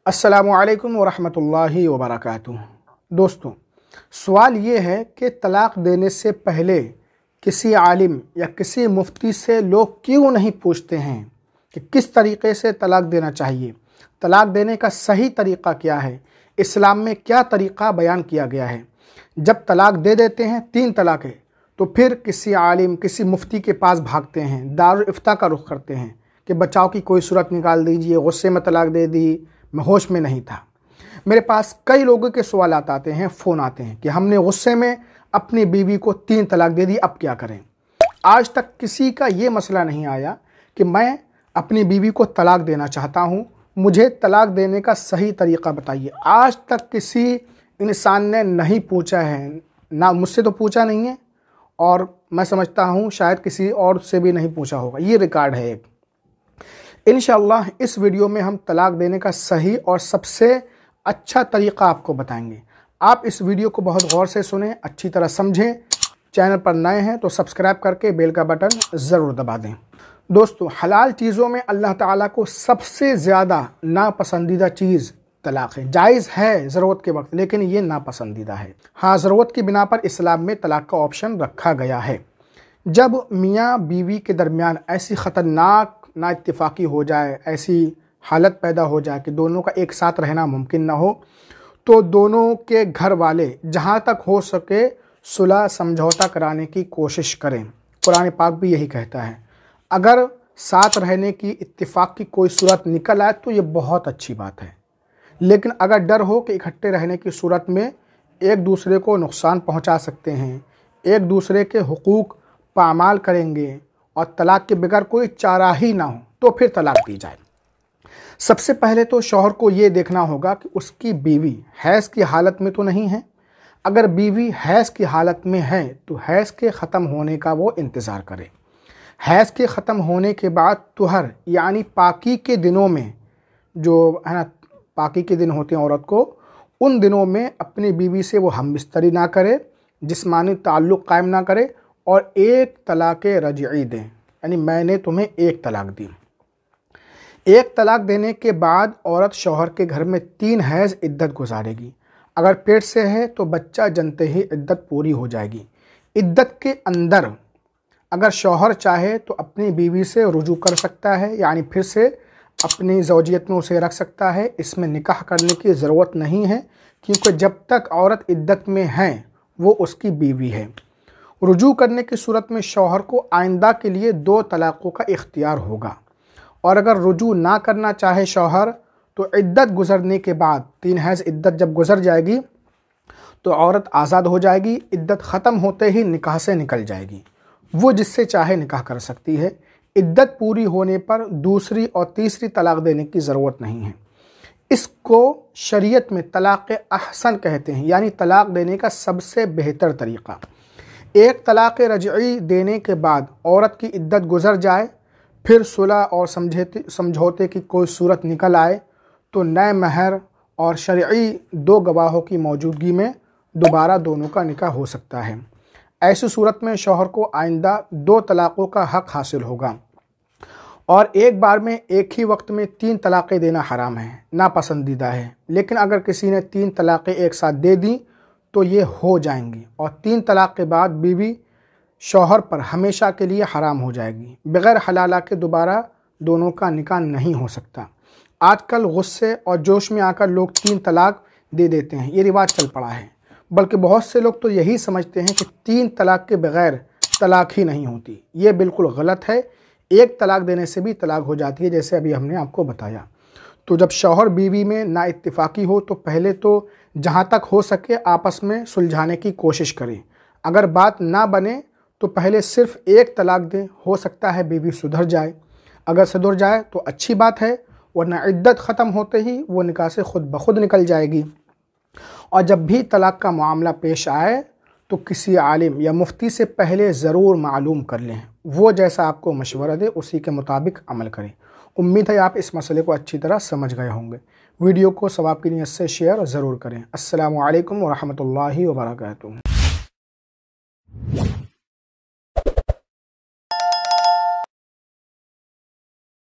السلام علیکم ورحمۃ اللہ وبرکاتہ۔ دوستوں، سوال یہ ہے کہ طلاق دینے سے پہلے کسی عالم یا کسی مفتی سے لوگ کیوں نہیں پوچھتے ہیں کہ کس طریقے سے طلاق دینا چاہیے، طلاق دینے کا صحیح طریقہ کیا ہے، اسلام میں کیا طریقہ بیان کیا گیا ہے۔ جب طلاق دے دیتے ہیں 3 طلاقیں تو پھر کسی عالم کسی مفتی کے پاس بھاگتے ہیں، دارالافتاء کا رخ کرتے ہیں کہ بچاؤ کی کوئی صورت نکال دیجئے، غصے میں طلاق دے دی، میں ہوش میں نہیں تھا۔ میرے پاس کئی لوگوں کے سوالات آتے ہیں، فون آتے ہیں کہ ہم نے غصے میں اپنی بیوی کو 3 طلاق دے دی، اب کیا کریں۔ آج تک کسی کا یہ مسئلہ نہیں آیا کہ میں اپنی بیوی کو طلاق دینا چاہتا ہوں، مجھے طلاق دینے کا صحیح طریقہ بتائیے۔ آج تک کسی انسان نے نہیں پوچھا ہے، نہ مجھ سے تو پوچھا نہیں ہے، اور میں سمجھتا ہوں شاید کسی اور سے بھی نہیں پوچھا ہوگا۔ یہ ریکارڈ ہے ایک۔ انشاءاللہ اس ویڈیو میں ہم طلاق دینے کا صحیح اور سب سے اچھا طریقہ آپ کو بتائیں گے۔ آپ اس ویڈیو کو بہت غور سے سنیں، اچھی طرح سمجھیں۔ چینل پر نئے ہیں تو سبسکرائب کر کے بیل کا بٹن ضرور دبا دیں۔ دوستو، حلال چیزوں میں اللہ تعالیٰ کو سب سے زیادہ ناپسندیدہ چیز طلاق ہے۔ جائز ہے ضرورت کے وقت، لیکن یہ ناپسندیدہ ہے۔ ہاں، ضرورت کی بنا پر اسلام میں طلاق کا آپشن رکھا گیا ہے۔ جب میاں بیوی کے درمیان ایسی خطرناک نا اتفاقی ہو جائے، ایسی حالت پیدا ہو جائے کہ دونوں کا ایک ساتھ رہنا ممکن نہ ہو، تو دونوں کے گھر والے جہاں تک ہو سکے صلح سمجھوتا کرانے کی کوشش کریں۔ قرآن پاک بھی یہی کہتا ہے۔ اگر ساتھ رہنے کی اتفاق کی کوئی صورت نکل آئے تو یہ بہت اچھی بات ہے، لیکن اگر ڈر ہو کہ اکٹھے رہنے کی صورت میں ایک دوسرے کو نقصان پہنچا سکتے ہیں، ایک دوسرے کے حقوق پامال کریں گے اور طلاق کے بغیر کوئی چارہ ہی نہ ہو، تو پھر طلاق دی جائے۔ سب سے پہلے تو شوہر کو یہ دیکھنا ہوگا کہ اس کی بیوی حیض کی حالت میں تو نہیں ہے۔ اگر بیوی حیض کی حالت میں ہے تو حیض کے ختم ہونے کا وہ انتظار کرے۔ حیض کے ختم ہونے کے بعد طہر یعنی پاکی کے دنوں میں، جو ہے نا پاکی کے دن ہوتے ہیں عورت کو، ان دنوں میں اپنی بیوی سے وہ ہم بستری نہ کرے، جسمانی تعلق قائم نہ کرے، اور 1 طلاق رجعی دیں، یعنی میں نے تمہیں 1 طلاق دی۔ 1 طلاق دینے کے بعد عورت شوہر کے گھر میں 3 حیض عدت گزارے گی۔ اگر پیٹ سے ہے تو بچہ جنتے ہی عدت پوری ہو جائے گی۔ عدت کے اندر اگر شوہر چاہے تو اپنی بیوی سے رجوع کر سکتا ہے، یعنی پھر سے اپنی زوجیت میں اسے رکھ سکتا ہے۔ اس میں نکاح کرنے کی ضرورت نہیں ہے، کیونکہ جب تک عورت عدت میں ہے وہ اس کی بیوی ہے۔ رجوع کرنے کی صورت میں شوہر کو آئندہ کے لیے 2 طلاقوں کا اختیار ہوگا، اور اگر رجوع نہ کرنا چاہے شوہر تو عدت گزرنے کے بعد 3 حیض عدت جب گزر جائے گی تو عورت آزاد ہو جائے گی۔ عدت ختم ہوتے ہی نکاح سے نکل جائے گی، وہ جس سے چاہے نکاح کر سکتی ہے۔ عدت پوری ہونے پر دوسری اور تیسری طلاق دینے کی ضرورت نہیں ہے۔ اس کو شریعت میں طلاق احسن کہتے ہیں، یعنی طلاق دینے کا سب سے بہتر طریقہ۔ 1 طلاق رجعی دینے کے بعد عورت کی عدت گزر جائے، پھر صلح اور سمجھوتے کی کوئی صورت نکل آئے تو نئے مہر اور شرعی 2 گواہوں کی موجودگی میں دوبارہ دونوں کا نکاح ہو سکتا ہے۔ ایسی صورت میں شوہر کو آئندہ 2 طلاقوں کا حق حاصل ہوگا، اور ایک بار میں ایک ہی وقت میں 3 طلاقیں دینا حرام ہے، ناپسندیدہ ہے۔ لیکن اگر کسی نے 3 طلاقیں ایک ساتھ دے دیں تو یہ ہو جائیں گی، اور 3 طلاق کے بعد بیوی شوہر پر ہمیشہ کے لیے حرام ہو جائے گی۔ بغیر حلالہ کے دوبارہ دونوں کا نکاح نہیں ہو سکتا۔ آج کل غصے اور جوش میں آ کر لوگ 3 طلاق دے دیتے ہیں، یہ رواج چل پڑا ہے۔ بلکہ بہت سے لوگ تو یہی سمجھتے ہیں کہ 3 طلاق کے بغیر طلاق ہی نہیں ہوتی۔ یہ بالکل غلط ہے۔ 1 طلاق دینے سے بھی طلاق ہو جاتی ہے، جیسے ابھی ہم نے آپ کو بتایا۔ تو جب شوہر بیوی میں نا اتفاقی ہو تو پہلے تو جہاں تک ہو سکے آپس میں سلجھانے کی کوشش کریں۔ اگر بات نہ بنے تو پہلے صرف 1 طلاق دیں، ہو سکتا ہے بیوی سدھر جائے۔ اگر سدھر جائے تو اچھی بات ہے، ورنہ عدت ختم ہوتے ہی وہ نکاح سے خود بخود نکل جائے گی۔ اور جب بھی طلاق کا معاملہ پیش آئے تو کسی عالم یا مفتی سے پہلے ضرور معلوم کر لیں، وہ جیسا آپ کو مشورہ دے اسی کے مطابق عمل کریں۔ امید ہے آپ اس مسئلے کو اچھی طرح سمجھ گئے ہوں گے۔ ویڈیو کو ثواب کی نیت سے شیئر ضرور کریں۔ السلام علیکم ورحمۃ اللہ وبرکاتہ۔